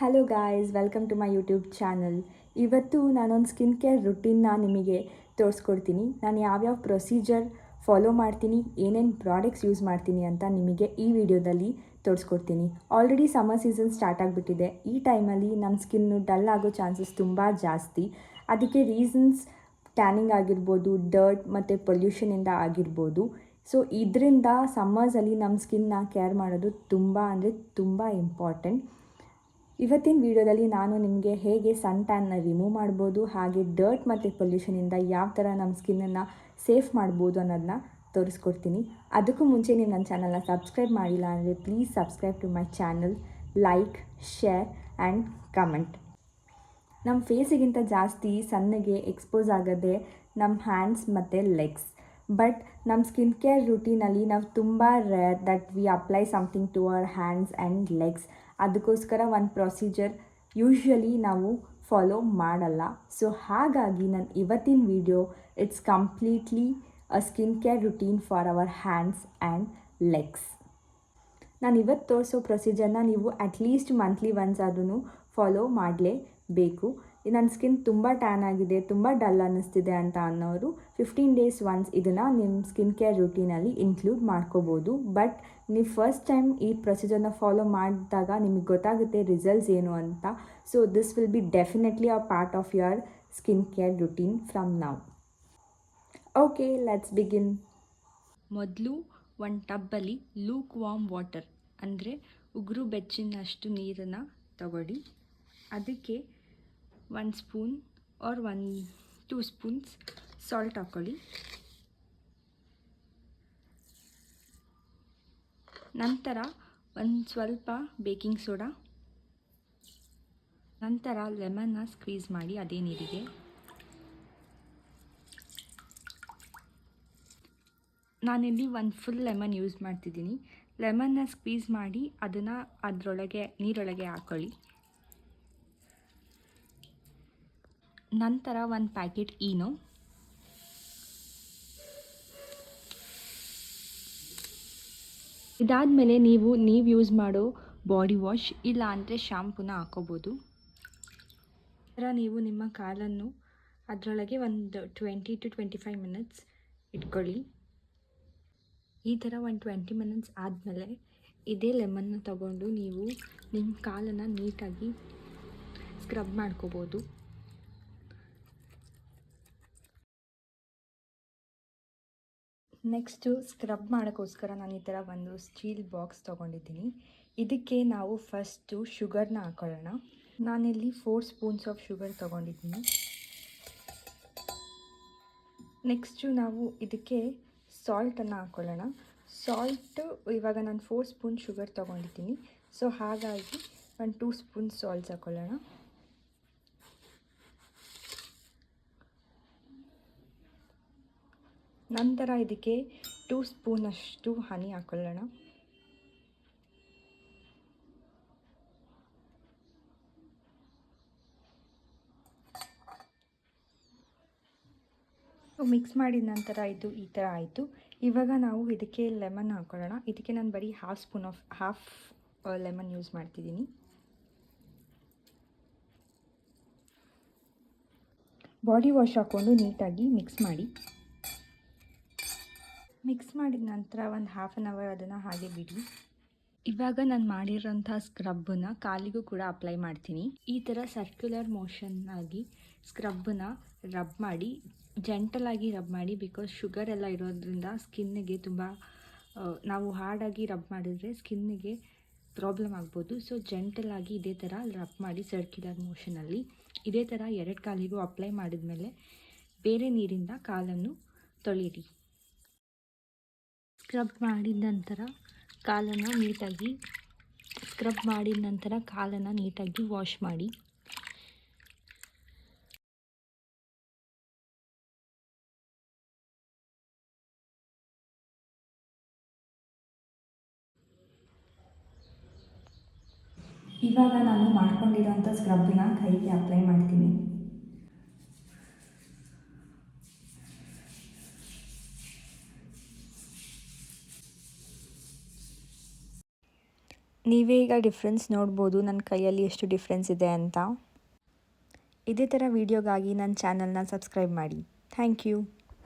Hello guys, welcome to my YouTube channel. ಇವತ್ತು ನಾನೊಂದು skin care ರುಟೀನ್ನ ನಿಮಗೆ ತೋರಿಸ್ಕೊಡ್ತೀನಿ. ನಾನು ಯಾವ್ಯಾವ ಪ್ರೊಸೀಜರ್ ಫಾಲೋ ಮಾಡ್ತೀನಿ, ಏನೇನು ಪ್ರಾಡಕ್ಟ್ಸ್ ಯೂಸ್ ಮಾಡ್ತೀನಿ ಅಂತ ನಿಮಗೆ ಈ ವಿಡಿಯೋದಲ್ಲಿ ತೋರಿಸ್ಕೊಡ್ತೀನಿ. ಆಲ್ರೆಡಿ ಸಮ್ಮರ್ ಸೀಸನ್ ಸ್ಟಾರ್ಟ್ ಆಗಿಬಿಟ್ಟಿದೆ. ಈ ಟೈಮಲ್ಲಿ ನಮ್ಮ ಸ್ಕಿನ್ನು ಡಲ್ ಆಗೋ ಚಾನ್ಸಸ್ ತುಂಬ ಜಾಸ್ತಿ. ಅದಕ್ಕೆ ರೀಸನ್ಸ್ ಟ್ಯಾನಿಂಗ್ ಆಗಿರ್ಬೋದು, ಡರ್ಟ್ ಮತ್ತು ಪೊಲ್ಯೂಷನಿಂದ ಆಗಿರ್ಬೋದು. ಸೊ ಇದರಿಂದ ಸಮ್ಮರ್ಸಲ್ಲಿ ನಮ್ಮ ಸ್ಕಿನ್ನ ಕೇರ್ ಮಾಡೋದು ತುಂಬ ಇಂಪಾರ್ಟೆಂಟ್. ಇವತ್ತಿನ ವಿಡಿಯೋದಲ್ಲಿ ನಾನು ನಿಮಗೆ ಹೇಗೆ ಸನ್ ಟ್ಯಾನ್ನ ರಿಮೂವ್ ಮಾಡ್ಬೋದು, ಹಾಗೆ ಡರ್ಟ್ ಮತ್ತು ಪೊಲ್ಯೂಷನಿಂದ ಯಾವ ಥರ ನಮ್ಮ ಸ್ಕಿನ್ನನ್ನು ಸೇಫ್ ಮಾಡ್ಬೋದು ಅನ್ನೋದನ್ನ ತೋರಿಸ್ಕೊಡ್ತೀನಿ. ಅದಕ್ಕೂ ಮುಂಚೆ ನೀವು ನನ್ನ ಚಾನಲ್ನ ಸಬ್ಸ್ಕ್ರೈಬ್ ಮಾಡಿಲ್ಲ ಅಂದರೆ please subscribe to my channel, like, share and comment. ನಮ್ಮ ಫೇಸಿಗಿಂತ ಜಾಸ್ತಿ ಸನ್ನಿಗೆ ಎಕ್ಸ್ಪೋಸ್ ಆಗೋದೇ ನಮ್ಮ ಹ್ಯಾಂಡ್ಸ್ ಮತ್ತು ಲೆಗ್ಸ್. ಬಟ್ ನಮ್ಮ ಸ್ಕಿನ್ ಕೇರ್ ರೂಟೀನಲ್ಲಿ ನಾವು ತುಂಬ rare that we apply something to our hands and legs. ಅದಕ್ಕೋಸ್ಕರ ಒಂದು ಪ್ರೊಸೀಜರ್ ಯೂಶ್ವಲಿ ನಾವು ಫಾಲೋ ಮಾಡಲ್ಲ. ಸೊ ಹಾಗಾಗಿ ನಾನು ಇವತ್ತಿನ video it's completely a skin care routine for our hands and legs. ನಾನು ಇವತ್ತು ತೋರಿಸೋ ಪ್ರೊಸೀಜರ್ನ ನೀವು ಅಟ್ಲೀಸ್ಟ್ ಮಂತ್ಲಿ ಒನ್ಸ್ ಆದ್ರೂ ಫಾಲೋ ಮಾಡಲೇಬೇಕು. ನನ್ನ ಸ್ಕಿನ್ ತುಂಬ ಟ್ಯಾನ್ ಆಗಿದೆ, ತುಂಬ ಡಲ್ ಅನ್ನಿಸ್ತಿದೆ ಅಂತ ಅನ್ನೋರು 15 ಡೇಸ್ ಒನ್ಸ್ ಇದನ್ನು ನಿಮ್ಮ ಸ್ಕಿನ್ ಕೇರ್ ರೂಟೀನಲ್ಲಿ ಇನ್ಕ್ಲೂಡ್ ಮಾಡ್ಕೋಬೋದು. ಬಟ್ ನೀವು ಫಸ್ಟ್ ಟೈಮ್ ಈ ಪ್ರೊಸೀಜರ್ನ ಫಾಲೋ ಮಾಡಿದಾಗ ನಿಮಗೆ ಗೊತ್ತಾಗುತ್ತೆ ರಿಸಲ್ಟ್ಸ್ ಏನು ಅಂತ. So this will be definitely a part of your skin care routine from now. Okay, let's begin. ಮೊದಲು ಒಂದು ಟಬ್ಬಲ್ಲಿ ಲೂಕ್ ವಾರ್ಮ್ ವಾಟರ್ ಅಂದರೆ ಉಗುರು ಬೆಚ್ಚಿನಷ್ಟು ನೀರನ್ನು ತಗೊಳ್ಳಿ. ಅದಕ್ಕೆ 1 ಸ್ಪೂನ್ ಆರ್ 2 ಸ್ಪೂನ್ಸ್ ಸಾಲ್ಟ್ ಹಾಕ್ಕೊಳ್ಳಿ. ನಂತರ ಒಂದು ಸ್ವಲ್ಪ ಬೇಕಿಂಗ್ ಸೋಡಾ, ನಂತರ ಲೆಮನ್ನ ಸ್ಕ್ವೀಸ್ ಮಾಡಿ ಅದೇ ನೀರಿಗೆ. ನಾನಿಲ್ಲಿ ಒಂದು ಫುಲ್ ಲೆಮನ್ ಯೂಸ್ ಮಾಡ್ತಿದ್ದೀನಿ. ಲೆಮನ್ನ ಸ್ಕ್ವೀಸ್ ಮಾಡಿ ಅದನ್ನು ನೀರೊಳಗೆ ಹಾಕ್ಕೊಳ್ಳಿ. ನಂತರ ಒಂದು ಪ್ಯಾಕೆಟ್ ಈನೋ, ಇದಾದಮೇಲೆ ನೀವು ಯೂಸ್ ಮಾಡೋ ಬಾಡಿ ವಾಶ್ ಇಲ್ಲ ಅಂದರೆ ಶಾಂಪೂನ ಹಾಕೋಬೋದು. ನಂತರ ನೀವು ನಿಮ್ಮ ಕಾಲನ್ನು ಅದರೊಳಗೆ ಒಂದು 20 to 25 ಮಿನಿಟ್ಸ್ ಇಟ್ಕೊಳ್ಳಿ. ಈ ಥರ ಒಂದು 20 ಮಿನಿಟ್ಸ್ ಆದಮೇಲೆ ಇದೇ ಲೆಮನ್ನ ತಗೊಂಡು ನೀವು ನಿಮ್ಮ ಕಾಲನ್ನು ನೀಟಾಗಿ ಸ್ಕ್ರಬ್ ಮಾಡ್ಕೋಬೋದು. ನೆಕ್ಸ್ಟು ಸ್ಕ್ರಬ್ ಮಾಡೋಕ್ಕೋಸ್ಕರ ನಾನು ಈ ಥರ ಒಂದು ಸ್ಟೀಲ್ ಬಾಕ್ಸ್ ತೊಗೊಂಡಿದ್ದೀನಿ. ಇದಕ್ಕೆ ನಾವು ಫಸ್ಟು ಶುಗರ್ನ ಹಾಕ್ಕೊಳ್ಳೋಣ. ನಾನಿಲ್ಲಿ 4 ಸ್ಪೂನ್ಸ್ ಆಫ್ ಶುಗರ್ ತೊಗೊಂಡಿದ್ದೀನಿ. ನೆಕ್ಸ್ಟು ನಾವು ಇದಕ್ಕೆ ಸಾಲ್ಟನ್ನು ಹಾಕ್ಕೊಳ್ಳೋಣ. ಸಾಲ್ಟು ಇವಾಗ ನಾನು 4 ಸ್ಪೂನ್ ಶುಗರ್ ತೊಗೊಂಡಿದ್ದೀನಿ. ಸೊ ಹಾಗಾಗಿ ಒಂದು 2 ಸ್ಪೂನ್ ಸಾಲ್ಟ್ಸ್ ಹಾಕ್ಕೊಳ್ಳೋಣ. ನಂತರ ಇದಕ್ಕೆ 2 ಸ್ಪೂನಷ್ಟು ಹನಿ ಹಾಕ್ಕೊಳ್ಳೋಣ. ಮಿಕ್ಸ್ ಮಾಡಿದ ನಂತರ ಇದು ಈ ಥರ ಆಯಿತು. ಇವಾಗ ನಾವು ಇದಕ್ಕೆ ಲೆಮನ್ ಹಾಕ್ಕೊಳ್ಳೋಣ. ಇದಕ್ಕೆ ನಾನು ಬರೀ ಹಾಫ್ ಲೆಮನ್ ಯೂಸ್ ಮಾಡ್ತಿದ್ದೀನಿ. ಬಾಡಿ ವಾಶ್ ಹಾಕ್ಕೊಂಡು ನೀಟಾಗಿ ಮಿಕ್ಸ್ ಮಾಡಿ. ಮಿಕ್ಸ್ ಮಾಡಿದ ನಂತರ ಒಂದು ಹಾಫ್ ಆನ್ ಅವರ್ ಅದನ್ನು ಹಾಗೆ ಬಿಡಿ. ಇವಾಗ ನಾನು ಮಾಡಿರೋಂಥ ಸ್ಕ್ರಬ್ಬನ್ನು ಕಾಲಿಗೂ ಕೂಡ ಅಪ್ಲೈ ಮಾಡ್ತೀನಿ. ಈ ಥರ ಸರ್ಕ್ಯುಲರ್ ಮೋಷನ್ನಾಗಿ ಸ್ಕ್ರಬ್ಬನ್ನು ರಬ್ ಮಾಡಿ, ಜೆಂಟಲಾಗಿ ರಬ್ ಮಾಡಿ. ಬಿಕಾಸ್ ಶುಗರ್ ಎಲ್ಲ ಇರೋದ್ರಿಂದ ಸ್ಕಿನ್ನಿಗೆ ತುಂಬ ನಾವು ಹಾರ್ಡಾಗಿ ರಬ್ ಮಾಡಿದರೆ ಸ್ಕಿನ್ನಿಗೆ ಪ್ರಾಬ್ಲಮ್ ಆಗ್ಬೋದು. ಸೊ ಜೆಂಟಲಾಗಿ ಇದೇ ಥರ ರಬ್ ಮಾಡಿ ಸರ್ಕ್ಯುಲರ್ ಮೋಷನಲ್ಲಿ. ಇದೇ ಥರ 2 ಕಾಲಿಗೂ ಅಪ್ಲೈ ಮಾಡಿದ್ಮೇಲೆ ಬೇರೆ ನೀರಿಂದ ಕಾಲನ್ನು ತೊಳೀರಿ. ಸ್ಕ್ರಬ್ ಮಾಡಿದ ನಂತರ ಕಾಲನ್ನು ನೀಟಾಗಿ ವಾಶ್ ಮಾಡಿ. ಇವಾಗ ನಾನು ಮಾಡ್ಕೊಂಡಿರೋಂಥ ಸ್ಕ್ರಬ್ಬನ್ನ ಕೈಗೆ ಅಪ್ಲೈ ಮಾಡ್ತೀನಿ. ನೀವೇ ಈಗ ಡಿಫ್ರೆನ್ಸ್ ನೋಡ್ಬೋದು ನನ್ನ ಕೈಯಲ್ಲಿ ಎಷ್ಟು ಡಿಫ್ರೆನ್ಸ್ ಇದೆ ಅಂತ. ಇದೇ ಥರ ವೀಡಿಯೋಗಾಗಿ ನನ್ನ ಚಾನಲ್ನ ಸಬ್ಸ್ಕ್ರೈಬ್ ಮಾಡಿ. Thank you.